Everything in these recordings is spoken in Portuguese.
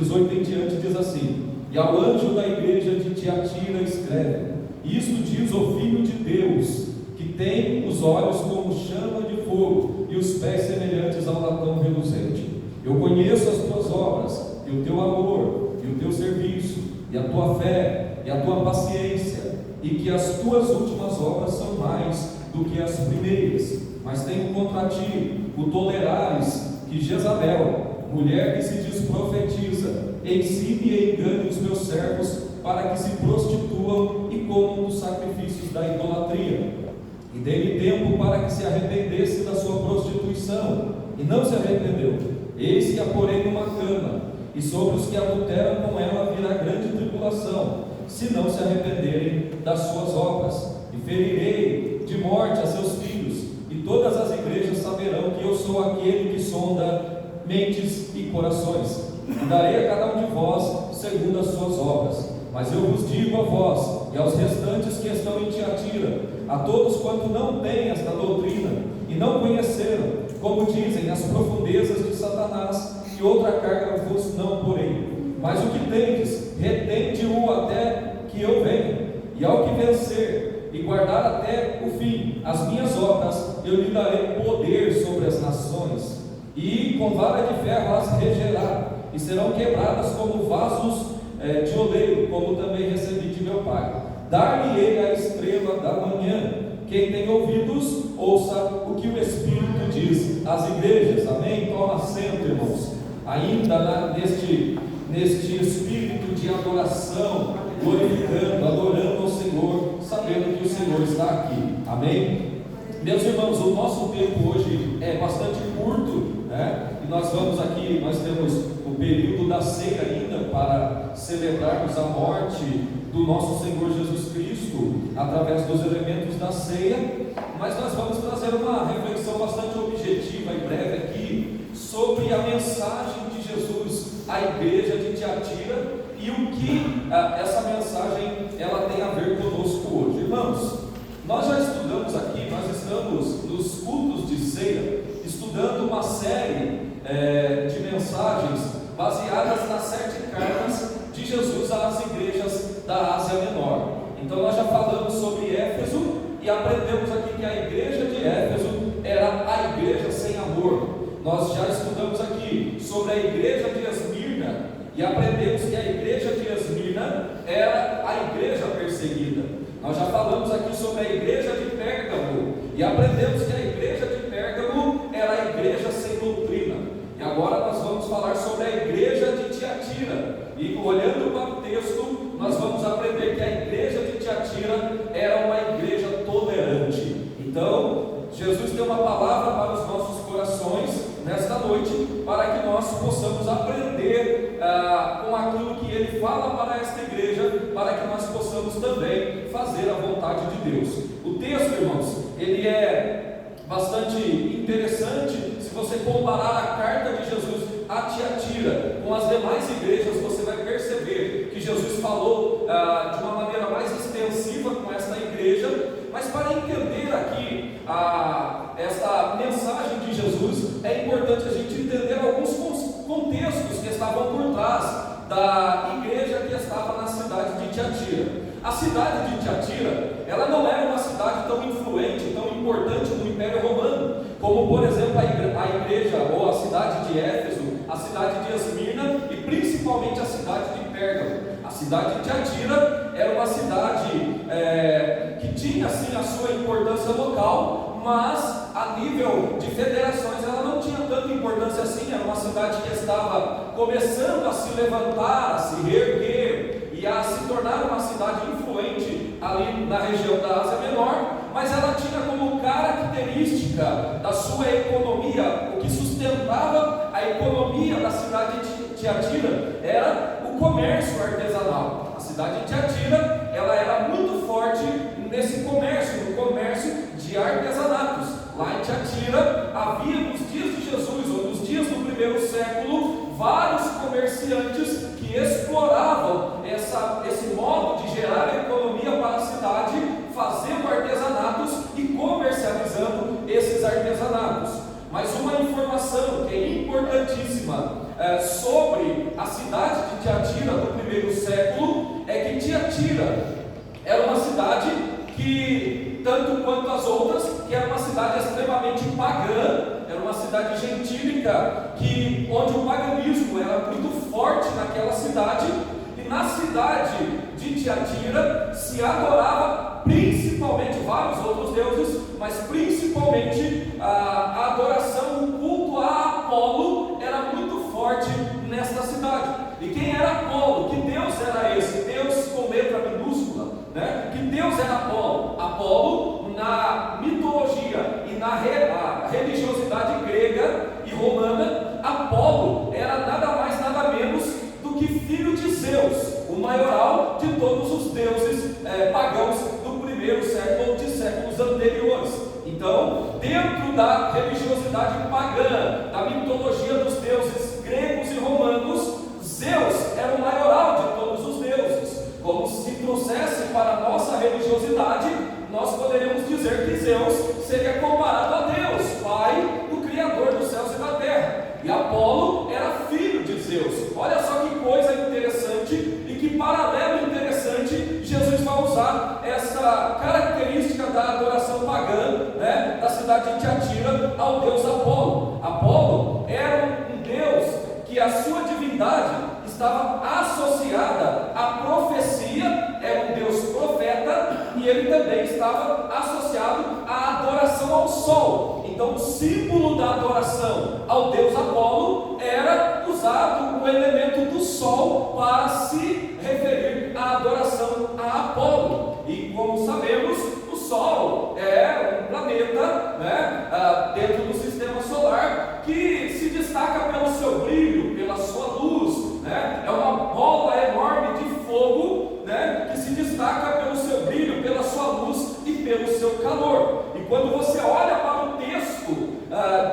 18 em diante diz assim: e ao anjo da igreja de Tiatira escreve: isto diz o Filho de Deus, que tem os olhos como chama de fogo e os pés semelhantes ao latão reluzente. Eu conheço as tuas obras, e o teu amor, e o teu serviço, e a tua fé, e a tua paciência, e que as tuas últimas obras são mais do que as primeiras. Mas tenho contra ti o tolerares que Jezabel, mulher que se diz profetiza, ensine e engane os meus servos para que se prostituam e comam dos sacrifícios da idolatria. E dei-lhe tempo para que se arrependesse da sua prostituição, e não se arrependeu. Eis que a porei numa cama, e sobre os que adulteram com ela virá grande tribulação, se não se arrependerem das suas obras. E ferirei de morte a seus filhos, e todas as igrejas saberão que eu sou aquele que sonda mentes e corações, e darei a cada um de vós segundo as suas obras. Mas eu vos digo a vós e aos restantes que estão em Tiatira, a todos quanto não têm esta doutrina e não conheceram, como dizem, as profundezas de Satanás, que outra carga vos não porei. Mas o que tendes, retende-o até que eu venha. E ao que vencer e guardar até o fim as minhas obras, eu lhe darei poder sobre as nações, e com vara de ferro as regerá, e serão quebradas como vasos de oleiro, como também recebi de meu Pai. Dar-lhe-ei a estrela da manhã. Quem tem ouvidos, ouça o que o Espírito diz às igrejas. Amém? Toma assento, irmãos. Ainda neste espírito de adoração, glorificando, adorando ao Senhor, sabendo que o Senhor está aqui. Amém? Meus irmãos, o nosso tempo hoje é bastante curto, né? E nós temos o período da ceia ainda para celebrarmos a morte do nosso Senhor Jesus Cristo através dos elementos da ceia, mas nós vamos trazer uma reflexão bastante objetiva e breve aqui sobre a mensagem de Jesus à igreja de Tiatira e o que essa mensagem ela tem a ver conosco hoje. Irmãos, nós já estudamos aqui, nós estamos nos cultos de ceia, estudando uma série de mensagens baseadas nas 7 cartas de Jesus às igrejas da Ásia Menor. Então nós já falamos sobre Éfeso e aprendemos aqui que a igreja de Éfeso era a igreja sem amor. Nós já estudamos aqui sobre a igreja de Esmirna e aprendemos que a igreja de Esmirna era a igreja perseguida. Nós já falamos aqui sobre a igreja de Pérgamo e aprendemos que a igreja de Pérgamo era a igreja sem doutrina. E agora nós vamos falar sobre a igreja de Tiatira. E olhando para o texto, nós vamos aprender que a igreja de Tiatira era uma igreja tolerante. Então, Jesus tem uma palavra para os nossos corações nesta noite, para que nós possamos aprender com aquilo que Ele fala para esta igreja, para que nós possamos também fazer a vontade de Deus. O texto, irmãos, ele é bastante interessante. Se você comparar a carta de Jesus a Tiatira com as demais igrejas, você vai perceber que Jesus falou de uma maneira mais extensiva com esta igreja. Mas para entender aqui esta mensagem de Jesus, é importante a gente entender alguns contextos que estavam por trás da igreja que estava na cidade de Tiatira. A cidade de Tiatira, ela não era uma cidade tão influente, tão importante no Império Romano, como por exemplo a igreja ou a cidade de Éfeso, a cidade de Esmirna e principalmente a cidade de Pérgamo. A cidade de Tiatira era uma cidade que tinha sim a sua importância local, mas a nível de federações ela não tinha tanta importância assim. Era uma cidade que estava começando a se levantar, a se reerguer e a se tornar uma cidade influente ali na região da Ásia Menor, mas ela tinha como característica da sua economia, o que sustentava a economia da cidade de Tiatira era o comércio artesanal. A cidade de Tiatira, ela era muito forte nesse comércio, no comércio de artesanatos. Lá em Tiatira havia nos dias de Jesus, ou nos dias do primeiro século, vários comerciantes que exploravam esse modo de gerar economia para a cidade, fazendo artesanatos e comercializando esses artesanatos. Mas uma informação que é importantíssima sobre a cidade Tiatira do primeiro século é que Tiatira era uma cidade que, tanto quanto as outras, que era uma cidade extremamente pagã, era uma cidade gentílica, onde o paganismo era muito forte naquela cidade, e na cidade de Tiatira se adorava principalmente vários outros deuses, mas principalmente a adoração, o culto a Apolo era muito forte nesta cidade. E quem era Apolo? Que Deus era esse? Deus com letra minúscula, né? Que Deus era Apolo? Apolo, na mitologia e na religiosidade grega e romana, Apolo era nada mais, nada menos do que filho de Zeus, o maioral de todos os deuses pagãos do primeiro século ou de séculos anteriores. Então, dentro da religiosidade pagã, da mitologia dos deuses gregos e romanos, Zeus era o maioral de todos os deuses. Como se trouxesse para a nossa religiosidade, nós poderíamos dizer que Zeus seria comparado a Deus, Pai, o Criador dos céus e da terra. E Apolo era filho de Zeus. Olha só que coisa interessante e que paralelo interessante Jesus vai usar essa característica da adoração pagã, né, da cidade de Tiatira ao deus Apolo. Apolo era um deus que a sua divindade estava associada à profecia, era um deus profeta, e ele também estava associado à adoração ao sol. Então o símbolo da adoração ao deus Apolo era usado o elemento do sol para se referir à adoração a Apolo. E como sabemos, o sol é um planeta, né, dentro do sistema solar, que se destaca pelo seu brilho, pela sua luz, né? É uma bola enorme de fogo, né, que se destaca pelo seu brilho, pela sua luz e pelo seu calor. E quando você olha para o texto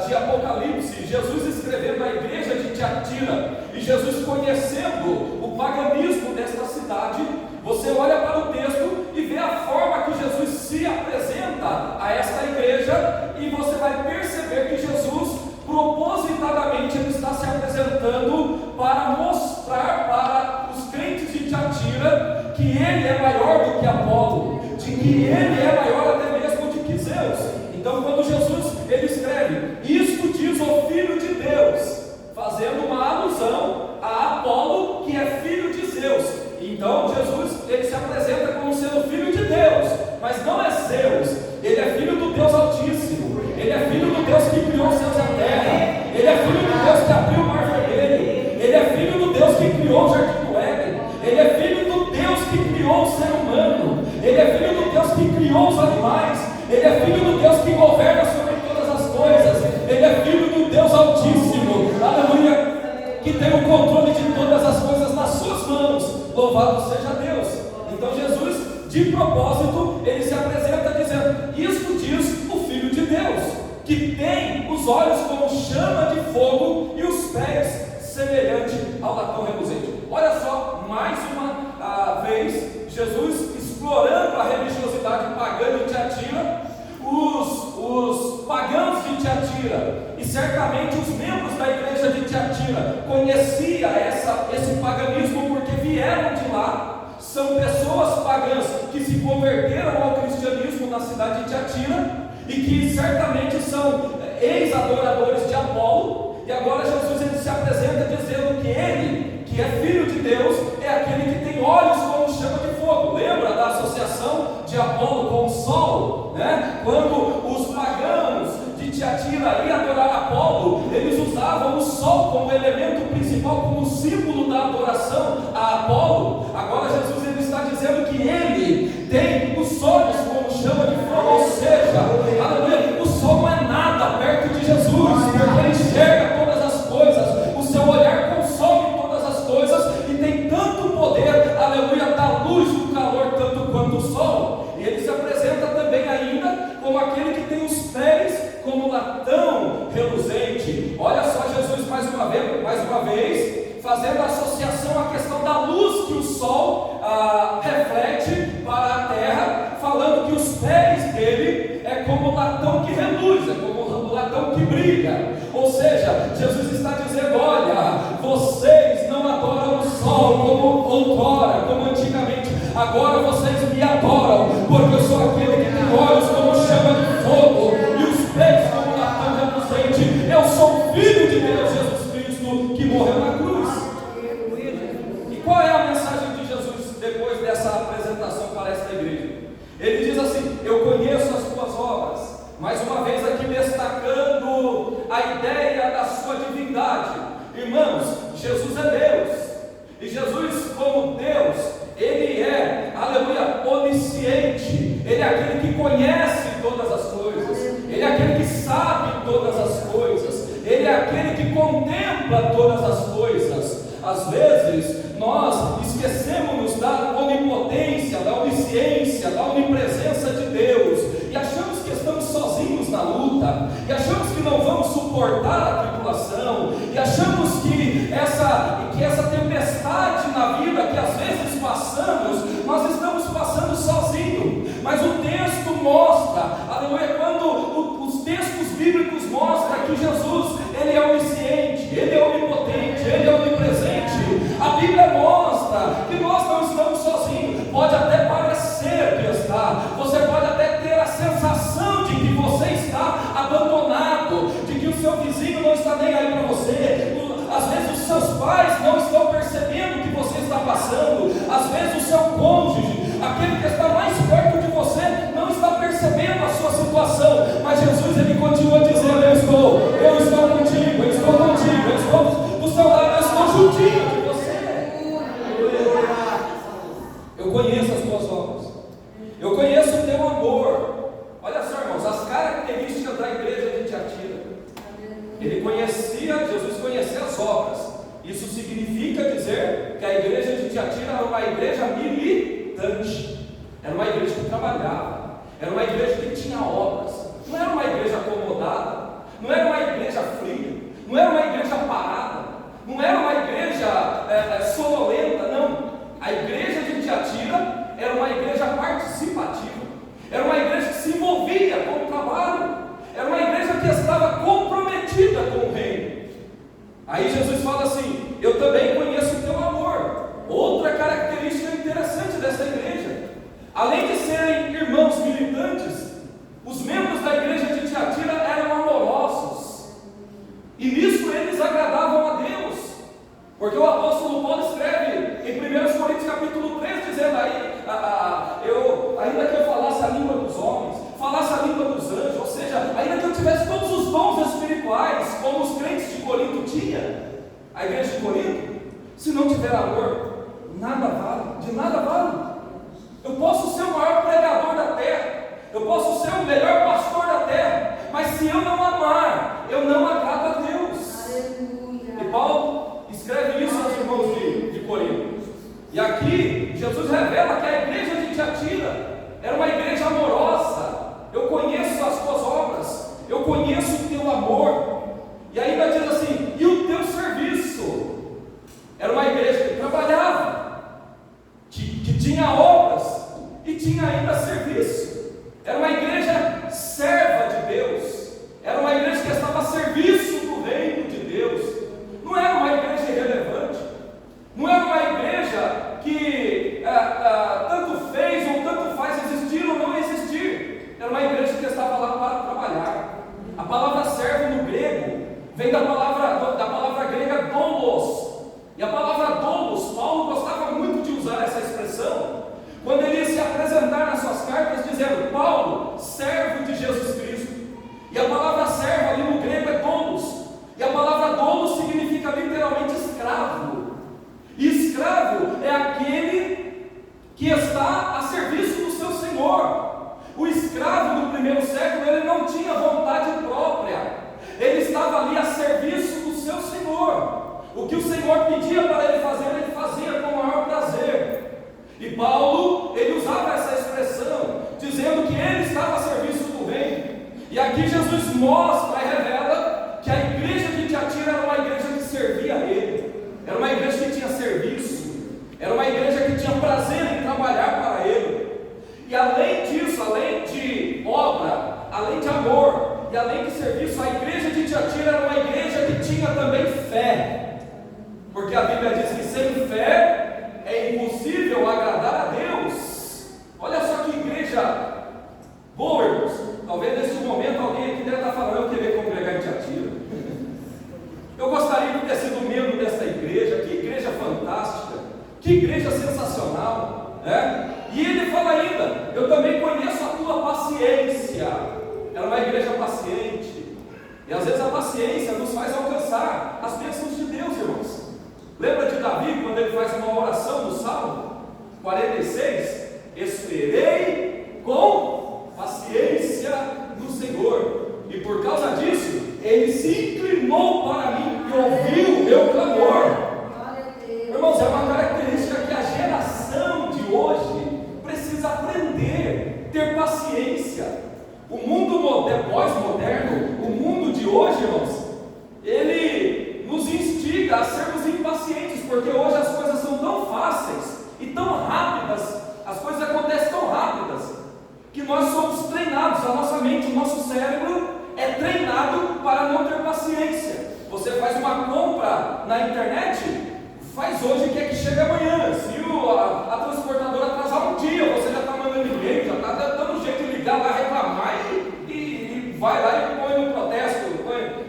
de Apocalipse, Jesus escrevendo a igreja de Tiatira e Jesus conhecendo o paganismo desta cidade, você olha para o texto e vê a forma que Jesus se apresenta a esta igreja, e você vai perceber que Jesus propositadamente ele está se apresentando para mostrar para os crentes de Tiatira que ele é maior do que Apolo, de que ele é maior até mesmo do que Zeus. Então quando Jesus ele escreve, isto diz o Filho de Deus, fazendo uma alusão a Apolo, que é filho de Zeus. Então Jesus ele se apresenta como sendo filho de Deus, mas não é Zeus, ele é filho do Deus Altíssimo, ele é filho do Deus que criou os céus e a terra, ele é filho do Deus que abriu o mar vermelho, ele é filho do Deus que criou o jardim do Éden, ele é filho do Deus que criou o ser humano, ele é filho do Deus que criou os animais, ele é filho do Deus que governa sobre todas as coisas, ele é filho do Deus Altíssimo, aleluia, que tem o controle de todas as coisas nas suas mãos. Louvado seja Deus. Então Jesus, de propósito, ele se apresenta dizendo, isto diz o Filho de Deus, que tem os olhos como chama de fogo e os pés semelhante ao latão reluzente. Olha só, mais uma vez, Jesus explorando a religiosidade pagã de Tiatira, os pagãos de Tiatira, e certamente os membros da igreja de Tiatira conheciam esse paganismo porque vieram de lá. São pessoas pagãs que se converteram ao cristianismo na cidade de Tiatira e que certamente são ex-adoradores de Apolo. E agora Jesus ele se apresenta dizendo que ele, que é filho de Deus, é aquele que tem olhos como chama de fogo. Lembra da associação de Apolo com o sol, né? Quando os pagãos de Tiatira iam adorar Apolo, eles usavam o sol como elemento principal, como símbolo da adoração a Apolo. Agora Jesus ele está dizendo que ele tem os olhos como chama de fogo, ou seja, aleluia, o sol não é nada perto de Jesus, porque ele enxerga todas as coisas, o seu olhar consome todas as coisas e tem tanto poder, aleluia, da luz, do calor, tanto quanto o sol. E ele se apresenta também ainda como aquele que tem os pés como latão reluzente. Olha só Jesus mais uma vez fazendo a associação à questão da luz que o sol reflete para a terra, falando que os pés dele é como latão que reluz, é como latão que brilha. Ou seja, Jesus está dizendo, olha, vocês não adoram o sol, outrora, como antigamente. Agora vocês me adoram, porque eu sou aquele que tem olhos como chama de fogo e os pés como latão reluzente. Eu sou o Filho de Deus, Jesus Cristo, que morreu na cruz. E qual é a mensagem de Jesus depois dessa apresentação para esta igreja? Ele diz assim: eu conheço as tuas obras. Mais uma vez aqui destacando a ideia da sua divindade. Irmãos, Jesus é Deus. E Jesus, como Deus, Ele é, aleluia, onisciente. Ele é aquele que conhece todas as coisas. Ele é aquele que sabe todas as coisas. Ele é aquele que contempla todas as coisas. Às vezes, nós esquecemos da onipotência, da onisciência, da onipresença de Deus. E achamos que estamos sozinhos na luta. E achamos que não vamos suportar a tribulação. E achamos que essa tempestade na vida que às vezes passamos, nós estamos passando sozinhos. Mas o texto mostra, aleluia, quando os textos bíblicos mostram que Jesus, Ele é onisciente, Ele é onipotente, Ele é onipresente. A Bíblia mostra que nós não estamos sozinhos. Pode até parecer que está, você pode até ter a sensação de que você está abandonado, de que o seu vizinho não está nem aí para você. Às vezes os seus pais não estão percebendo o que você está passando. Às vezes o seu cônjuge, aquele que está mais perto de você, não está percebendo a sua situação. Mas Jesus, Ele continua dizendo: eu estou contigo, eu estou contigo, eu estou do seu lado, eu estou juntinho de você. Eu conheço as tuas obras, eu conheço o teu amor. Olha só, irmãos, as características da igreja de Tiatira. Jesus conhecia as obras. Isso significa dizer que a igreja de Tiatira era uma igreja militante, era uma igreja que trabalhava, era uma igreja que tinha obras. Não era uma igreja acomodada, não era uma igreja fria, não era uma igreja parada, não era uma igreja sonolenta, não. A igreja de Tiatira era uma igreja participativa, era uma igreja que se envolvia com o trabalho, era uma igreja que estava comprometida com o reino. Aí Jesus fala assim: eu também conheço o teu amor. Outra característica interessante dessa igreja, além de serem irmãos militantes, os membros da igreja de Tiatira eram amorosos, e nisso eles agradavam a Deus, porque o apóstolo Paulo escreve em 1 Coríntios capítulo 3, dizendo aí, ainda que eu falasse a língua dos homens, falasse a língua dos anjos, ou seja, ainda que eu tivesse todos os dons espirituais, como os crentes de Corinto tinham, a igreja de Corinto, se não tiver amor, nada vale, de nada vale. Eu posso ser o maior pregador da terra, eu posso ser o melhor pastor da terra, mas se eu não amar, eu não agrado a Deus. Aleluia. E Paulo escreve isso aos irmãos de Corinto. E aqui Jesus revela que a igreja de Tiatira era uma igreja amorosa. Eu conheço as tuas obras, eu conheço o teu amor. E ainda diz assim: e o teu serviço. Era uma igreja que trabalhava, que tinha obras e tinha ainda serviço. Era uma igreja serva de Deus, era uma igreja que estava a serviço do reino de Deus. Não era uma igreja irrelevante, não era uma igreja que tanto fez ou tanto faz existir ou não existir. Era uma igreja que estava lá para trabalhar. A palavra servo no grego vem da palavra grega doulos. E a palavra doulos, Paulo gostava muito de usar essa expressão quando ele ia se apresentar nas suas cartas, dizendo: Paulo, servo de Jesus Cristo. E a palavra servo ali no grego é doulos. E a palavra doulos significa literalmente escravo. E escravo é aquele que está a serviço do seu senhor. O escravo do primeiro século, ele não tinha vontade própria, ele estava ali a serviço do seu senhor. O que o Senhor pedia para ele fazia com o maior prazer. E Paulo, ele usava essa expressão, dizendo que ele estava a serviço do reino. Que igreja sensacional, né? E ele fala ainda: eu também conheço a tua paciência. Era uma igreja paciente. E às vezes a paciência nos faz alcançar as bênçãos de Deus, irmãos. Lembra de Davi, quando ele faz uma oração no Salmo 46? Esperei com paciência no Senhor, e por causa disso, Ele se inclinou para mim e ouviu o meu clamor. Irmãos, é uma característica que a geração de hoje precisa aprender, ter paciência. O mundo pós-moderno, o mundo de hoje, irmãos, ele nos instiga a sermos impacientes, porque hoje as coisas são tão fáceis e tão rápidas, as coisas acontecem tão rápidas, que nós somos treinados, a nossa mente, o nosso cérebro é treinado para não ter paciência. Você faz uma compra na internet, faz hoje, quer que chegue amanhã. Se a transportadora atrasar um dia, você já está mandando e-mail, já está dando jeito de ligar, vai reclamar e vai lá e põe no protesto,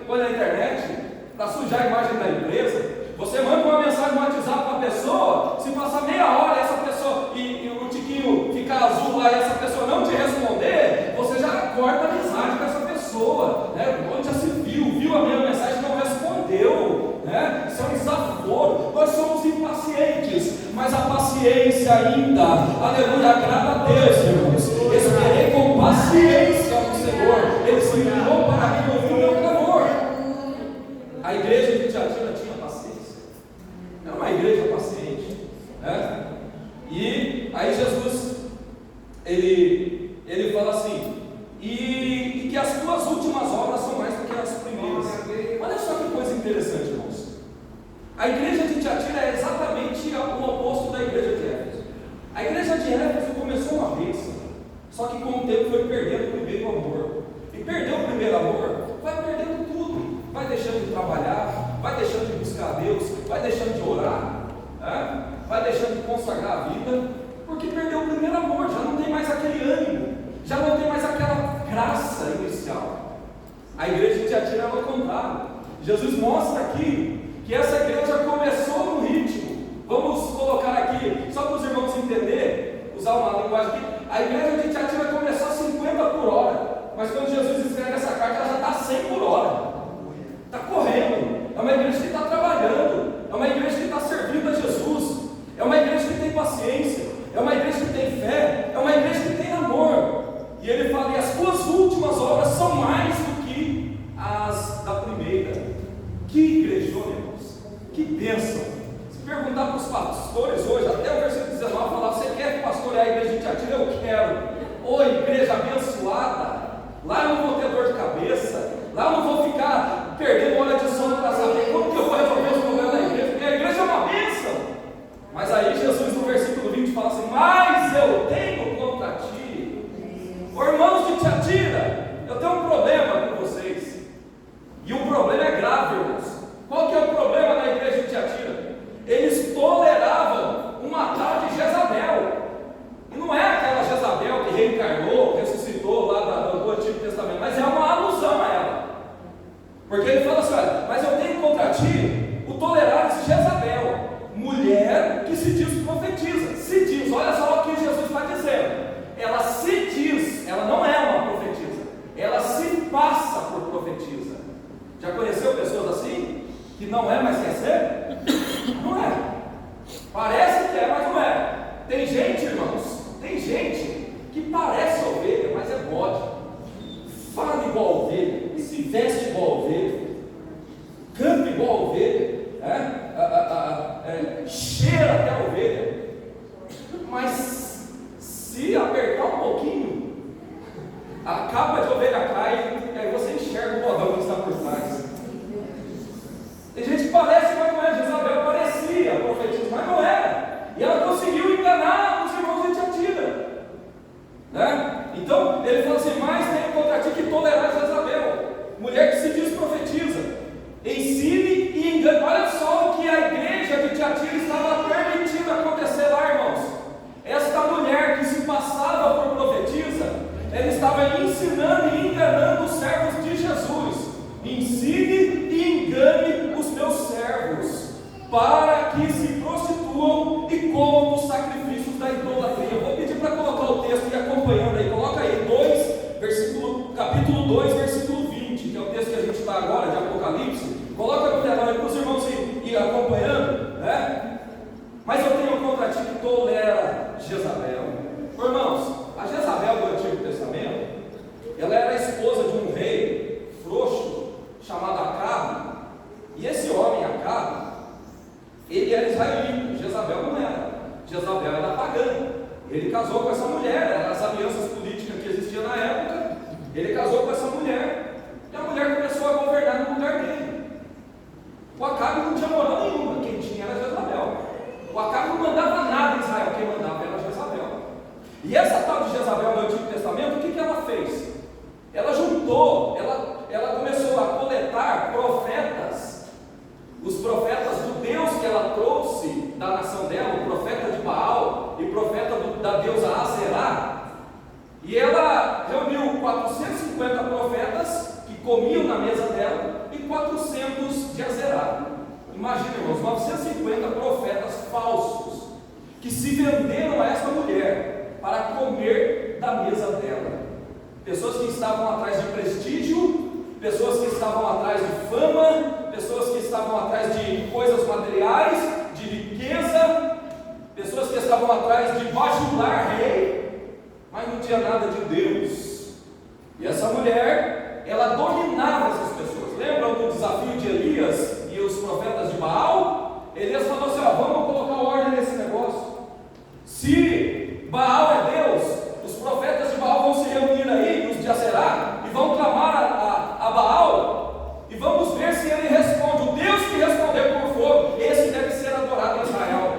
põe na internet, para sujar a imagem da empresa. Você manda uma mensagem no WhatsApp para a pessoa, se passar meia hora essa pessoa e o tiquinho ficar azul lá e essa pessoa não te responder, você já corta a amizade com essa pessoa, né? Onde já se viu a minha mensagem e não respondeu, né? Isso é um desaforo. Nós somos impacientes, mas a paciência ainda, aleluia, agrada a Deus, irmãos. Esperei com paciência no Senhor, Ele se inclinou para mim e ouviu o meu clamor. A igreja de Tiatira tinha paciência, era uma igreja paciente, né? E aí Jesus, ele fala assim, e que as tuas últimas obras são mais do que as primeiras. Olha só que coisa interessante, irmãos. A igreja de Tiatira é exatamente o oposto da igreja de Éfeso. A igreja de Éfeso começou uma bênção, só que com o tempo foi perdendo o primeiro amor. E perdeu o primeiro amor, vai perdendo tudo. Vai deixando de trabalhar, vai deixando de buscar a Deus, vai deixando de orar, né? Vai deixando de consagrar a vida, porque perdeu o primeiro amor, já não tem mais aquele ânimo, já não tem mais aquela graça inicial. A igreja de Tiatira é o contrário. Jesus mostra aqui que essa igreja começou no ritmo. Vamos colocar aqui, só para os irmãos entenderem, usar uma linguagem aqui. A igreja de Tiatira começou a 50 por hora, mas quando Jesus escreve essa carta, ela já está a 100 por hora. Está correndo. É uma igreja que está trabalhando, é uma igreja que está servindo a Jesus, é uma igreja que tem paciência, é uma igreja que tem fé, é uma igreja que tem amor. E ele fala: e as tuas últimas obras são mais do que as da primeira. Que igrejona, irmãos, que bênção. Se perguntar para os pastores hoje, até o versículo 19, falar: você quer pastorear a igreja de Tiatira? Eu quero. Ô igreja abençoada, lá eu não vou ter dor de cabeça, lá eu não vou ficar perdendo hora de sono para saber como que eu vou resolver os problemas da igreja, porque a igreja é uma bênção. Mas aí Jesus no versículo 20 fala assim: mas eu tenho contra ti, irmãos de Tiatira, eu tenho um problema com vocês, e o problema é grave, irmãos. Qual que é o problema da igreja de Tiatira? Eles toleravam uma tal de Jezabel, e não é aquela Jezabel que reencarnou, ressuscitou lá do Antigo Testamento, mas é uma alusão a ela, porque ele fala assim: olha, mas eu tenho contra ti o tolerares Jezabel, mulher que se diz profetiza. Se diz, olha só o que Jesus está dizendo. Ela se diz, ela não é uma profetisa, ela se passa por profetisa. Já conheceu pessoas assim? Que não é, mas quer ser? Não é. Parece que é, mas não é. Tem gente, irmãos, tem gente que parece ovelha, mas é bode. Fala igual ovelha, se veste igual ovelha, canta igual ovelha, cheira até a ovelha, mas se apertar um pouquinho, a capa de ovelha cai e aí você enxerga o bodão que está por trás. Tem gente que parece, mas não é. Jezabel parecia profetisa, mas não era, e ela conseguiu enganar os irmãos de Tiatira, né? Então ele falou assim: mas tenho contra ti que tolerar Jezabel, mulher que se diz profetiza, ensine e engane. Olha só o que a igreja de Tiatira estava permitindo acontecer lá, irmãos. Esta mulher que se passava por profetisa, ela estava ensinando e tolera Jezabel. Irmãos, a Jezabel do Antigo Testamento, ela era a esposa de um rei frouxo chamado Acabe. E esse homem, Acabe, ele era israelita, Jezabel não era. Jezabel era pagã. Ele casou com essa mulher, eram as alianças políticas que existiam na época. Ele casou com essa mulher, e a mulher começou a governar no lugar dele. O Acabe não tinha moral nenhuma, quem tinha era Jezabel. O Acabe não mandava nada em Israel, quem mandava era Jezabel. E essa tal de Jezabel do Antigo Testamento, o que ela fez? Ela juntou, ela começou a coletar profetas, os profetas do Deus que ela trouxe da nação dela, o profeta de Baal e profeta da deusa Aserá. E ela reuniu 450 profetas que comiam na mesa dela e 400 de Aserá. Imagina, irmãos, 950 profetas falsos que se venderam a essa mulher para comer da mesa dela. Pessoas que estavam atrás de prestígio, pessoas que estavam atrás de fama, pessoas que estavam atrás de coisas materiais, de riqueza, pessoas que estavam atrás de bajular rei, mas não tinha nada de Deus. E essa mulher, ela dominava essas pessoas. Lembram do desafio de Elias e os profetas de Baal? Elias falou assim: ó, vamos colocar ordem nesse negócio. Se Baal é Deus, os profetas de Baal vão se reunir aí, os de Aserá, e vão clamar a Baal, e vamos ver se ele responde. O Deus que responder por fogo, esse deve ser adorado em Israel.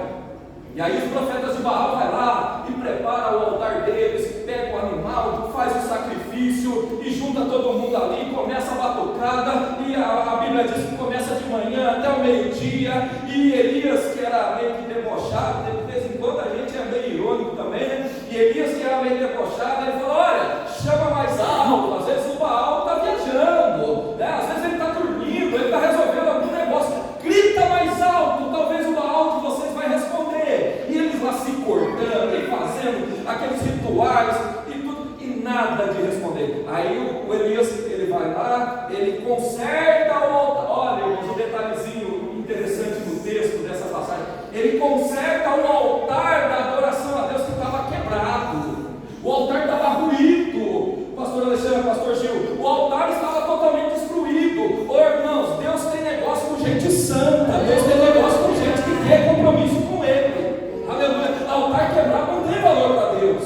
E aí os profetas de Baal vai lá e prepara o altar deles, pega o animal, faz o sacrifício e junta todo mundo ali, começa a batucada, e a Bíblia diz que começa de manhã até o meio-dia, e Elias, que era meio que debochado, de vez em quando a gente é meio irônico também, né? E Elias, que era meio debochado, ele falou: olha, chama mais alto. Às vezes o Baal está viajando, né? Às vezes ele está dormindo, ele está resolvendo algum negócio, grita mais alto, talvez o Baal de vocês vai responder. E eles lá se cortando e fazendo aqueles rituais e tudo, e nada de responder. Aí o Elias, ele vai lá, ele conserta o altar. Olha, um detalhezinho interessante no texto dessa passagem: ele conserta o altar da adoração a Deus que estava quebrado, o altar estava ruído. Pastor Alexandre, pastor Gil, o altar estava totalmente destruído. Ô irmãos, Deus tem negócio com gente santa, Deus tem negócio com gente que tem compromisso com Ele. Aleluia. O altar quebrado não tem valor para Deus.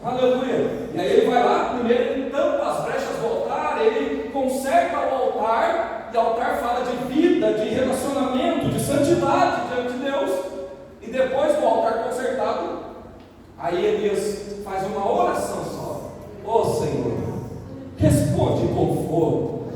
Aleluia. E aí ele vai lá, primeiro ele tampa as brechas do altar, ele conserta o altar, e o altar fala de vida, de relacionamento, de santidade diante de Deus. E depois do altar consertado, aí Elias faz uma oração só: ó Senhor, responde com fogo,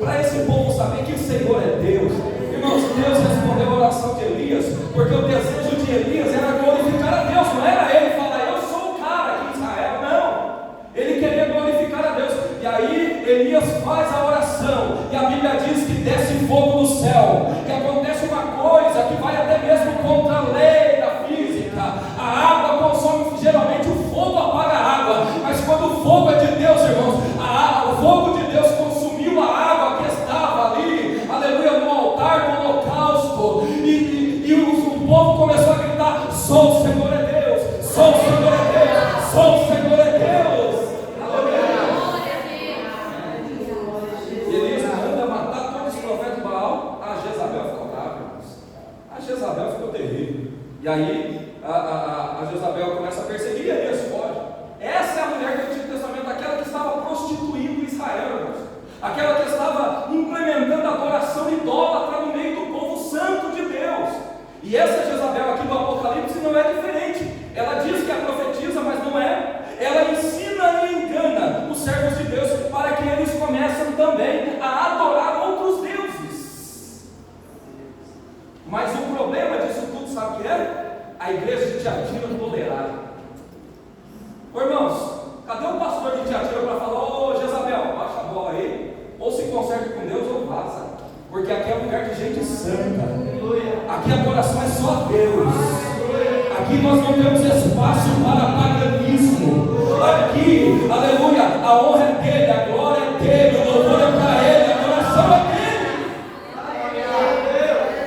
para esse povo saber que o Senhor é Deus. Irmãos, Deus respondeu a oração de Elias, porque o desejo de Elias era glorificar a Deus, não era ele falar: eu sou o cara aqui em Israel, não. Ele queria glorificar a Deus. E aí Elias faz a oração, e a Bíblia diz que desce fogo do céu, que acontece uma coisa que vai até mesmo contra a lei da física. A água consome, geralmente o fogo apaga a água, mas quando o fogo é de Deus, irmãos, o fogo de Deus consumiu a água que estava ali, aleluia, no altar, no holocausto, e o povo começou a gritar: só o Senhor é Deus, só o Senhor é Deus, só o Senhor é Deus. E Elias manda matar todos os profetas de Baal. A Jezabel ficou brava, irmãos. A Jezabel ficou terrível. E aí a Jezabel começa a perseguir e Elias foge. Essa é a mulher do Antigo Testamento, aquela que estava prostituindo Israel, irmãos. Aquela que estava implementando a adoração idólatra no meio do povo santo de Deus. E essa Jezabel aqui do Apocalipse não é diferente. Ela diz que é profetiza, mas não é. Ela ensina e engana os servos de Deus para que eles comecem também a adorar outros deuses. Mas o problema disso tudo, sabe o que é? A igreja de Tiatira tolerar. Ô irmãos, cadê o pastor de Tiatira para falar: ô Jezabel, baixa a bola aí, ou se conserte com Deus ou vaza, porque aqui é um lugar de gente santa, aqui a adoração é só a Deus, aqui nós não temos espaço para paganismo, aqui, aleluia, a honra é dele, a glória é dele, o louvor é para ele, a adoração é dele.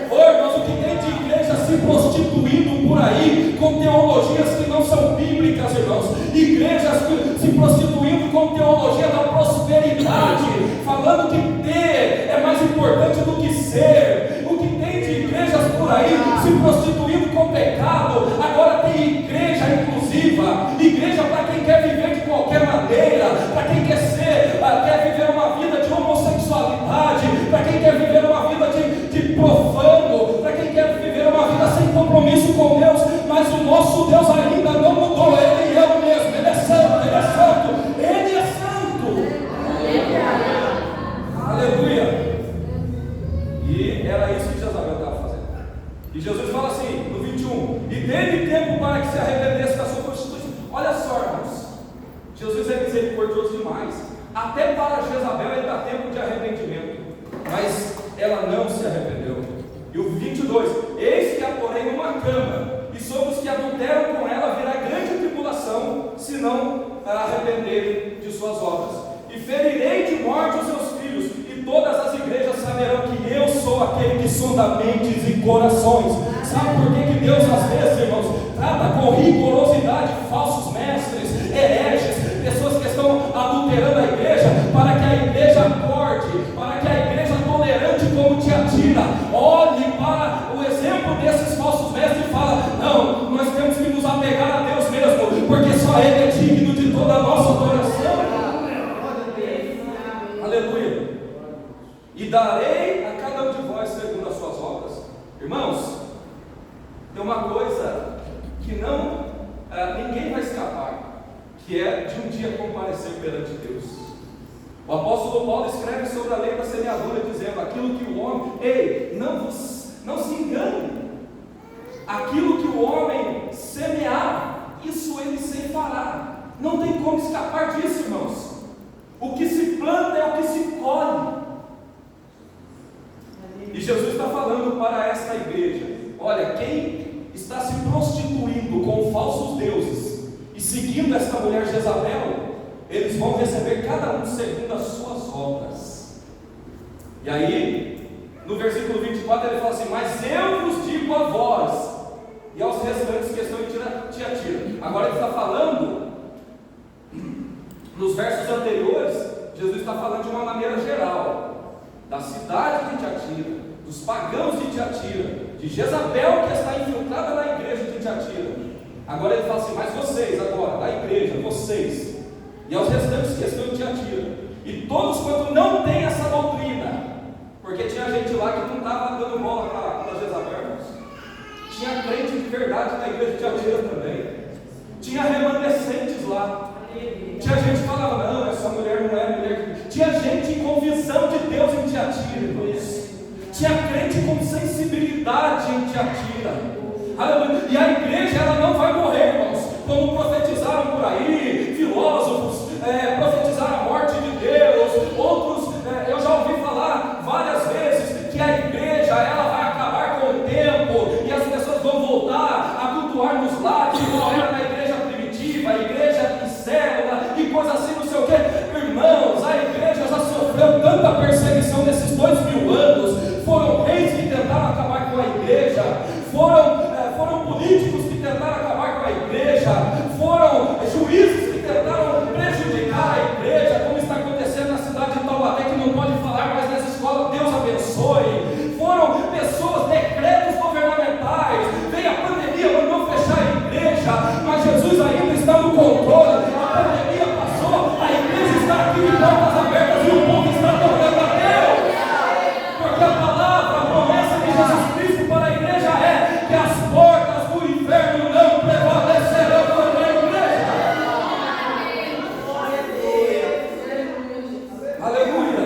Ô irmãos, o que tem de igreja se prostituindo por aí, com teologias que não são bíblicas, irmãos, igrejas se prostituindo com teologia da prosperidade, falando que ter é mais importante do que ser. O que tem de igrejas por aí se prostituindo com pecado. Agora tem igreja inclusiva, igreja para quem quer viver de qualquer maneira, para quem quer viver uma vida de homossexualidade, para quem quer viver uma vida de profano, para quem quer viver uma vida sem compromisso com Deus. Mas o nosso Deus ainda não mudou, Ele é o mesmo, Ele é santo, Ele é santo, Ele é santo. Aleluia. E era isso que Jezabel estava fazendo. E Jesus fala assim, no 21, e dê-lhe tempo para que se arrependesse da sua prostituição. Olha só, irmãos, Jesus é misericordioso demais. Até para Jezabel ele dá tempo de arrependimento, mas ela não se arrependeu. E o 22, eis que a porei numa cama, e sobre os que adulteram com ela virá grande tribulação, se não arrependerem de suas obras. E ferirei de morte os seus filhos, e todas as igrejas saberão que eu sou aquele que sonda mentes e corações. Sabe por que Deus às vezes, irmãos, trata com rigorosidade falsos mestres, hereges, pessoas que estão adulterando a igreja, para que a igreja acorde, para que a igreja tolerante como Tiatira olhe para o exemplo desses falsos mestres e fala: não, nós temos que nos apegar a Deus mesmo, porque só Ele é digno de toda a nossa adoração. Aleluia. E darei a cada um de vós segundo as suas obras. Irmãos, tem uma coisa que ninguém vai escapar, que é de um dia comparecer perante Deus. O apóstolo Paulo escreve sobre a lei da semeadura, dizendo: aquilo que o homem, não se engane, aquilo que o homem semear, isso ele ceifará. Não tem como escapar disso, irmãos. O que se planta é o que se colhe. E Jesus está falando para esta igreja: olha, quem está se prostituindo com falsos deuses e seguindo esta mulher Jezabel, eles vão receber cada um segundo as suas obras. E aí, no versículo 24 ele fala assim: mas eu vos digo a vós e aos restantes que estão em Tiatira. Agora ele está falando, nos versos anteriores, Jesus está falando de uma maneira geral, da cidade de Tiatira, dos pagãos de Tiatira, de Jezabel que está infiltrada na igreja de Tiatira. Agora ele fala assim: mas vocês, agora, da igreja, vocês, e aos restantes que estão em Tiatira, e todos quanto não têm essa doutrina, porque tinha gente lá que não estava dando bola para Jezabel, irmãos. Tinha crente de verdade na igreja de Tiatira também, tinha remanescentes lá. Tinha gente que falava: não, essa mulher não é mulher. Tinha gente com visão de Deus em Tiatira, irmãos. Tinha crente com sensibilidade em Tiatira. Aleluia. E a igreja, ela não vai morrer, irmãos, como profetizaram por aí, filósofos, profetizaram a morte de Deus. Outros, eu já ouvi falar várias vezes que a igreja, ela vai acabar com o tempo, e as pessoas vão voltar a cultuar nos lares, igual era na igreja primitiva, a igreja em célula, e coisa assim, não sei o que. Irmãos, a igreja já sofreu tanta perseguição nesses 2000 anos. Foram reis que tentaram acabar com a igreja, foram políticos que tentaram acabar com a igreja, foram juízes que tentaram prejudicar a igreja, como está acontecendo na cidade de Taubaté, que não pode falar mais nessa escola, Deus abençoe. Foram pessoas, decretos governamentais, veio a pandemia, mandou fechar a igreja, mas Jesus ainda está no controle. A pandemia passou, a igreja está aqui de portas abertas e o povo está adorando a Deus, porque a palavra, a promessa de Jesus Cristo para a igreja é que as portas do inferno não prevalecerão contra a igreja. Aleluia.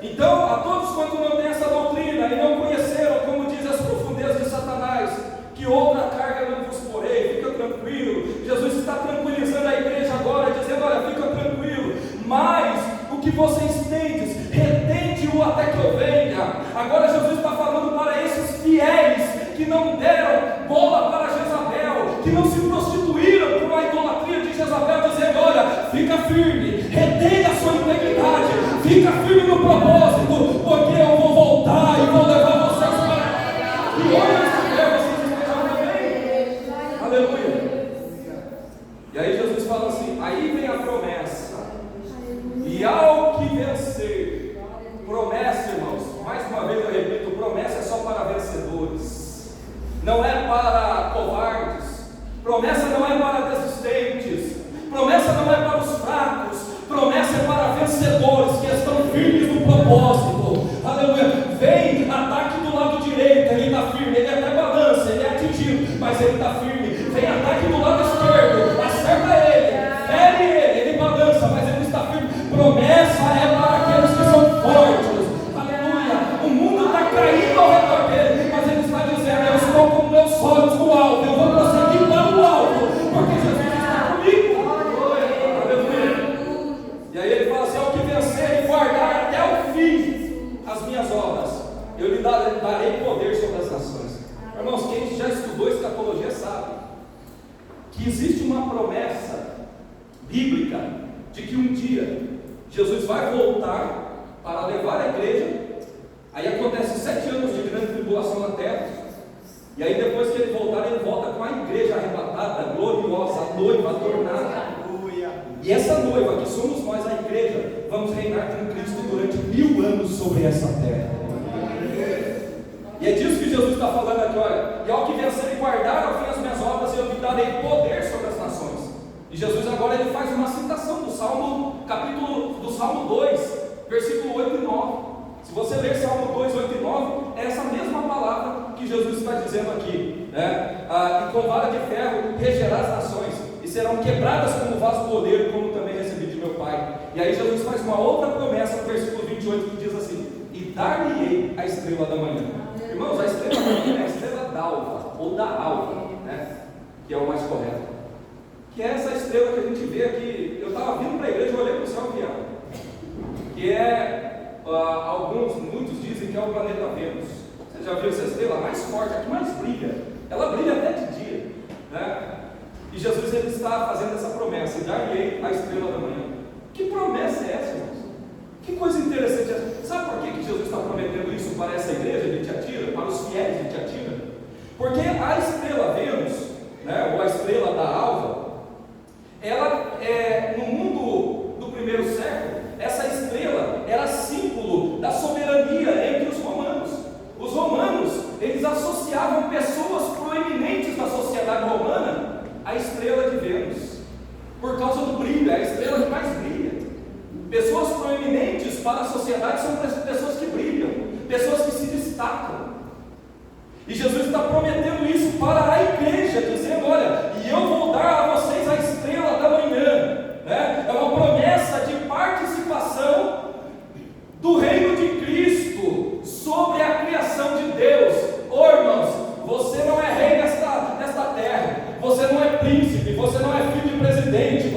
Então, a todos quanto não têm essa doutrina e não conheceram, como diz as profundezas de Satanás, que outra carga não vos porei, fica tranquilo. Jesus está tranquilizando a igreja agora, dizendo: olha, fica tranquilo, mas o que vocês tendes, retende-o até que eu venha. Agora Jesus está falando para esses fiéis que não deram bola para Jezabel, que não se prostituíram com a idolatria de Jezabel, dizendo: olha, fica firme, retenha a sua integridade, fica firme no propósito, porque eu vou voltar e vou levar vocês para que onde eu estiver, vocês estejam também. Aleluia. E aí Jesus fala assim, aí vem a promessa, e ao que vencer, promessa, irmãos, mais uma vez eu repito, promessa é só para vencedores, não é para covardes, promessa não é para desistentes, promessa não é para os fracos, promessa é para vencedores que estão firmes no propósito. Aleluia. Vem ataque do lado direito, ele está firme, ele até balança, ele é atingido, mas ele está firme. Vem ataque do lado esquerdo, acerta ele, fere ele balança, mas ele está firme. Promessa é para aqueles que são fortes. Aleluia. O mundo está caindo ao redor dele, mas ele está dizendo, eu estou com meus olhos no alto, eu vou prosseguir para o alto, porque Jesus está comigo. Aleluia. E aí ele fala assim, ao que vencer e guardar até o fim as minhas obras, eu lhe darei poder sobre as nações. Irmãos, quem já estudou escatologia sabe que existe uma promessa bíblica de que um dia Jesus vai voltar para levar a igreja. Aí acontece 7 anos de grande tribulação na terra, e aí depois que ele voltar, ele volta com a igreja arrebatada, gloriosa, a noiva adornada. E essa noiva, que somos nós, a igreja, vamos reinar com Cristo durante 1000 anos sobre essa terra. E é disso que Jesus está falando aqui, olha, e ao que vencer e guardar ao fim as minhas obras, eu lhe darei poder sobre as nações. E Jesus agora ele faz uma citação do Salmo, do Salmo 2, versículo 8 e 9. Se você ler Salmo 2, 8 e 9, é essa mesma palavra que Jesus está dizendo aqui, né? E com vara de ferro regerá as nações, e serão quebradas como vaso do oleiro, como também recebi de meu Pai. E aí Jesus faz uma outra promessa no versículo 28, que diz assim, e dar-lhe-ei a estrela da manhã. Irmãos, a estrela da manhã é a estrela d'alva, ou da alva, né? Que é o mais correto. Que é essa estrela que a gente vê aqui. Eu estava vindo para a igreja e olhei para o céu e vi ela. Que é, muitos dizem que é o planeta Vênus. Você já viu essa estrela? A mais forte, a que mais brilha. Ela brilha até de dia, né? E Jesus ele está fazendo essa promessa, e dar-lhe a estrela da manhã. Que promessa é essa, irmãos? Que coisa interessante é essa. Sabe por que Jesus está prometendo isso para essa igreja de Tiatira, para os fiéis de Tiatira? Porque a estrela Vênus, né, ou a estrela da alva, ela no mundo do primeiro século, essa estrela era símbolo da soberania entre os romanos. Os romanos, eles associavam pessoas proeminentes da sociedade romana à estrela de Vênus, por causa do brilho, é a estrela que mais brilha. Pessoas proeminentes para a sociedade são pessoas que brilham, pessoas que se destacam. E Jesus está prometendo isso para a igreja, dizendo, olha, e eu vou dar a vocês a estrela da manhã, né? É uma promessa de participação do reino de Cristo sobre a criação de Deus. Irmãos, você não é rei nesta terra, você não é príncipe, você não é filho de presidente,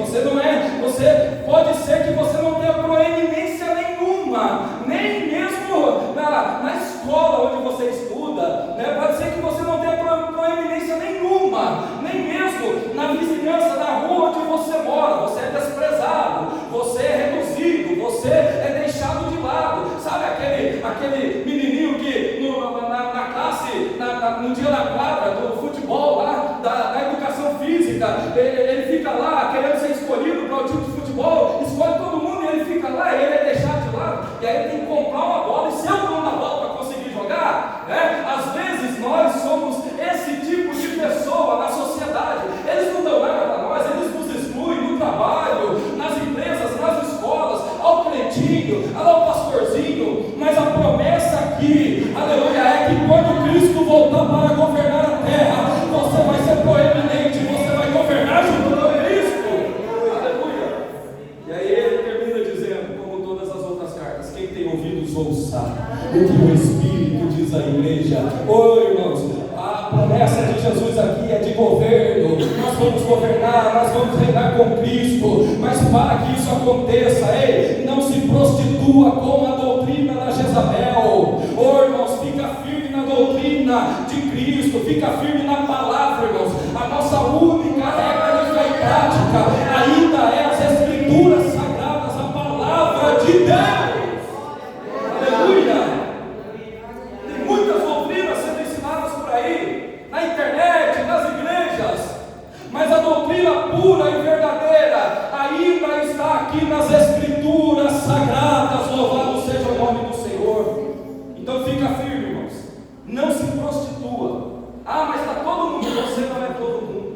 você pode ser que você não tenha proeminência nenhuma, nem mesmo na escola onde você estuda, né? Pode ser que você não tenha proeminência nenhuma, nem mesmo na vizinhança, na rua onde você mora, você é desprezado, você é reduzido, você é deixado de lado. Sabe aquele menininho que na classe, no dia da quadra, do futebol lá, da educação física, ele fica lá querendo ser escolhido para o time de futebol, escolhe todo mundo e ele fica lá, ele é deixado de lado, e aí ele tem que comprar uma bola e ser o dono da bola para conseguir jogar, né? Às vezes nós somos esse tipo de pessoa na sociedade. Eles não dão nada para nós, eles nos excluem no trabalho, nas empresas, nas escolas, ao cretinho, ao pastorzinho, mas a promessa aqui, aleluia, é que quando Cristo voltar para governar a terra, você vai ser proeminente, você vai governar junto com Cristo, aleluia. E aí ele termina dizendo, como todas as outras cartas, quem tem ouvidos ouça o que o Espírito diz à igreja. Irmãos, a promessa de Jesus aqui é de governo. Nós vamos governar, nós vamos reinar com Cristo, mas para que isso aconteça, não se prostitua com a doutrina da Jezabel. Irmãos, fica firme na doutrina de Cristo, fica firme na palavra, irmãos. A nossa única regra de fé e prática ainda é as Escrituras Sagradas, a palavra de Deus. Aleluia. Tem muitas doutrinas sendo ensinadas por aí, na internet, nas igrejas, doutrina pura e verdadeira ainda está aqui nas Escrituras Sagradas. Louvado seja o nome do Senhor. Então fica firme, irmãos. Não se prostitua. Mas está todo mundo. Você não é todo mundo.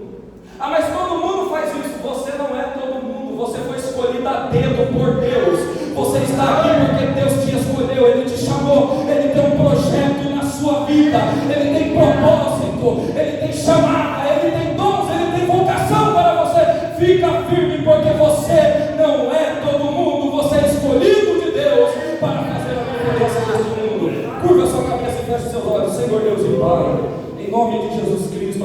Mas todo mundo faz isso. Você não é todo mundo. Você foi escolhido a dedo por Deus. Você está aqui porque Deus te escolheu. Ele te chamou. Ele tem um projeto na sua vida. Ele tem propósito. Ele tem chamada. Ele tem dons. Ele tem vocação para você. Fica firme, porque você não é todo mundo. Você é escolhido de Deus para fazer a diferença neste mundo. Curva sua cabeça e feche seus olhos. Senhor Deus e Pai, em nome de Jesus Cristo.